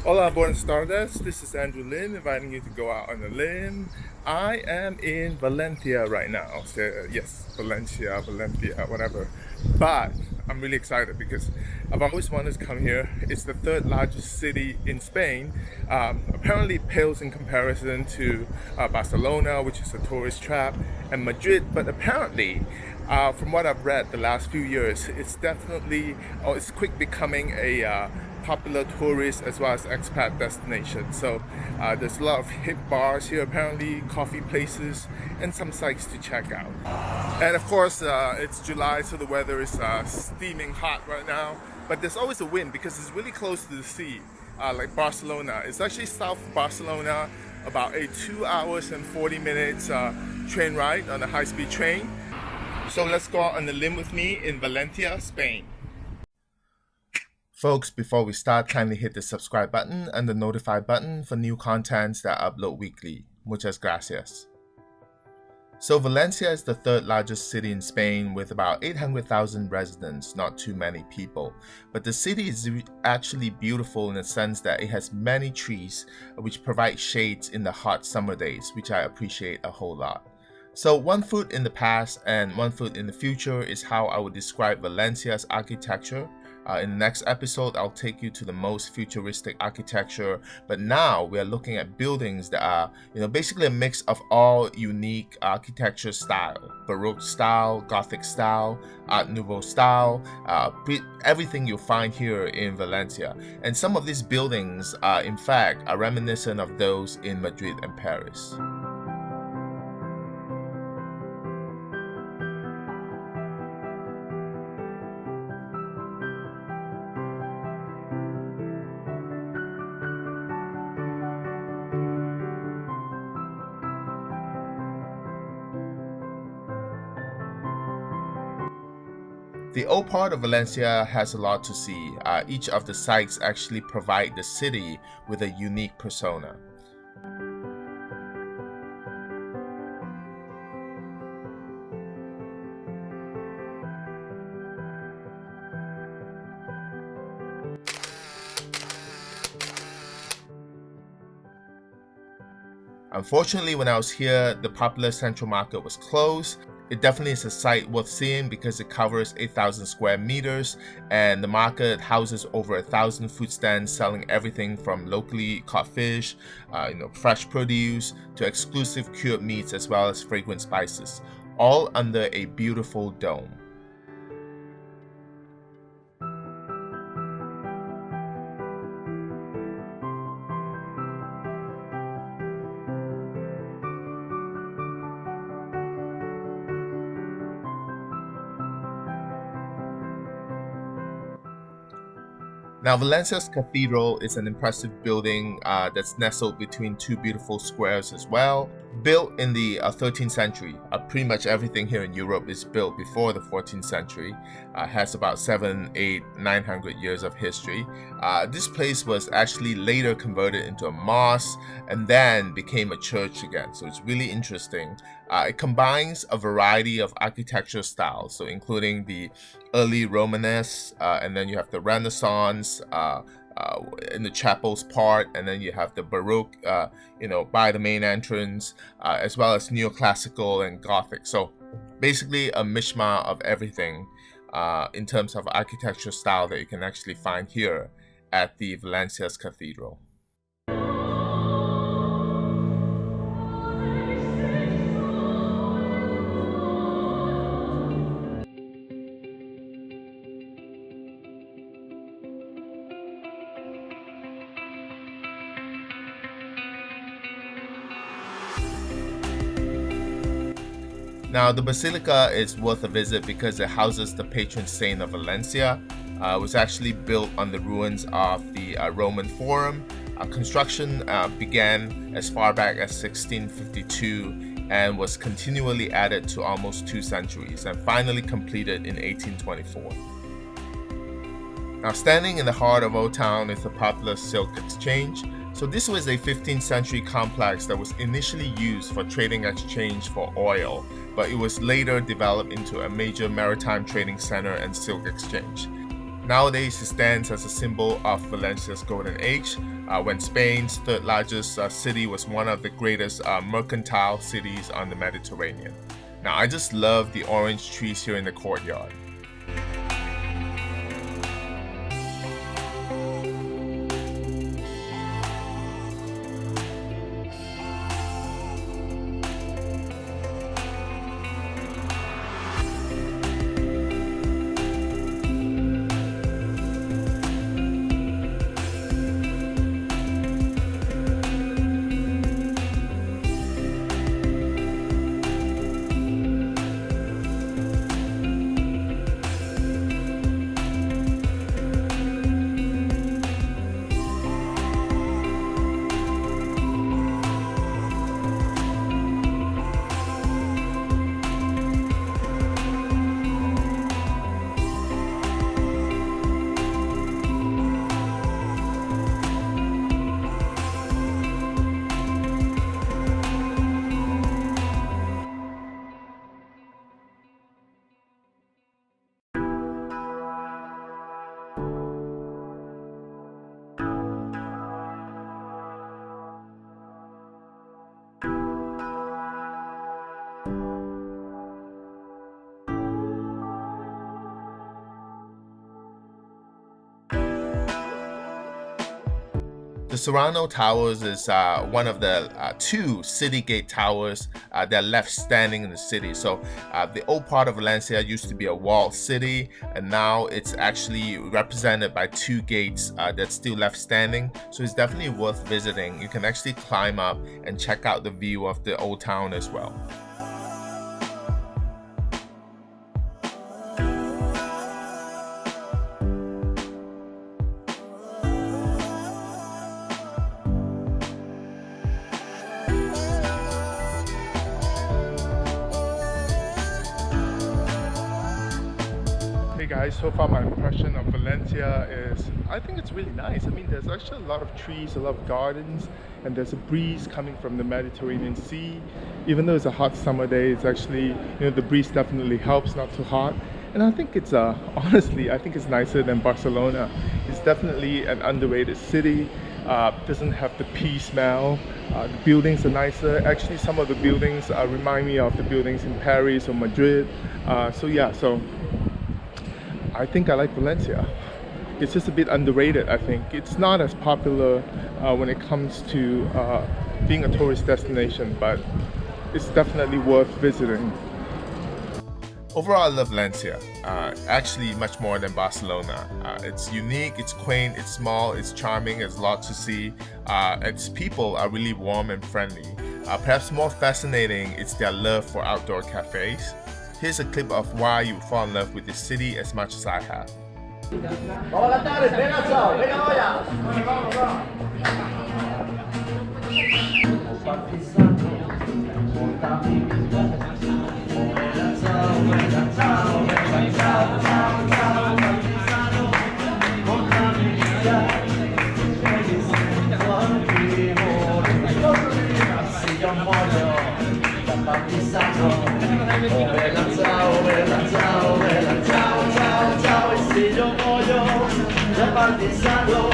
Hola, buenas tardes. This is Andrew Lin inviting you to go out on a limb. I am in Valencia right now. So, yes, Valencia, whatever. But I'm really excited because I've always wanted to come here. It's the third largest city in Spain. Apparently, it pales in comparison to Barcelona, which is a tourist trap, and Madrid. But apparently, from what I've read the last few years, it's quick becoming a popular tourist as well as expat destination. So there's a lot of hip bars here, apparently, coffee places, and some sites to check out. And of course, it's July, so the weather is steaming hot right now. But there's always a wind because it's really close to the sea, like Barcelona. It's actually south of Barcelona, about a 2 hours and 40 minutes train ride on a high-speed train. So let's go out on the limb with me in Valencia, Spain. Folks, before we start, kindly hit the subscribe button and the notify button for new contents that I upload weekly. Muchas gracias. So Valencia is the third largest city in Spain with about 800,000 residents, not too many people. But the city is actually beautiful in the sense that it has many trees which provide shades in the hot summer days, which I appreciate a whole lot. So one foot in the past and one foot in the future is how I would describe Valencia's architecture. In the next episode, I'll take you to the most futuristic architecture, but now we are looking at buildings that are, basically a mix of all unique architecture style, Baroque style, Gothic style, Art Nouveau style, everything you'll find here in Valencia. And some of these buildings are, in fact, are reminiscent of those in Madrid and Paris. The old part of Valencia has a lot to see. Each of the sites actually provide the city with a unique persona. Unfortunately, when I was here, the popular Central Market was closed. It definitely is a site worth seeing because it covers 8,000 square meters and the market houses over 1,000 food stands selling everything from locally caught fish, fresh produce to exclusive cured meats as well as fragrant spices, all under a beautiful dome. Now, Valencia's Cathedral is an impressive building that's nestled between two beautiful squares as well. Built in the 13th century, pretty much everything here in Europe is built before the 14th century. Has about 900 years of history. This place was actually later converted into a mosque and then became a church again. So it's really interesting. It combines a variety of architectural styles, so including the early Romanesque, and then you have the Renaissance in the chapel's part, and then you have the Baroque, by the main entrance, as well as neoclassical and Gothic. So basically a mishmash of everything in terms of architectural style that you can actually find here at the Valencia's Cathedral. Now, the Basilica is worth a visit because it houses the patron saint of Valencia. It was actually built on the ruins of the Roman Forum. Construction began as far back as 1652 and was continually added to almost 2 centuries and finally completed in 1824. Now, standing in the heart of Old Town is the popular Silk Exchange. So this was a 15th century complex that was initially used for trading exchange for oil, but it was later developed into a major maritime trading center and silk exchange. Nowadays, it stands as a symbol of Valencia's golden age, when Spain's third largest city was one of the greatest mercantile cities on the Mediterranean. Now, I just love the orange trees here in the courtyard. The Serrano Towers is one of the two city gate towers that are left standing in the city. So the old part of Valencia used to be a walled city, and now it's actually represented by two gates that's still left standing. So it's definitely worth visiting. You can actually climb up and check out the view of the old town as well. Hey guys, so far my impression of Valencia is, I think it's really nice. I mean, there's actually a lot of trees, a lot of gardens, and there's a breeze coming from the Mediterranean Sea. Even though it's a hot summer day, it's actually, the breeze definitely helps, not too hot. And I think it's, honestly, I think it's nicer than Barcelona. It's definitely an underrated city. Doesn't have the pea smell. The buildings are nicer. Actually, some of the buildings remind me of the buildings in Paris or Madrid. So I think I like Valencia. It's just a bit underrated, I think. It's not as popular when it comes to being a tourist destination, but it's definitely worth visiting. Overall, I love Valencia. Actually, much more than Barcelona. It's unique, it's quaint, it's small, it's charming, there's a lot to see. Its people are really warm and friendly. Perhaps more fascinating is their love for outdoor cafes. Here's a clip of why you fall in love with this city as much as I have. Ciao, ciao, ciao, e se io muoio da partigiano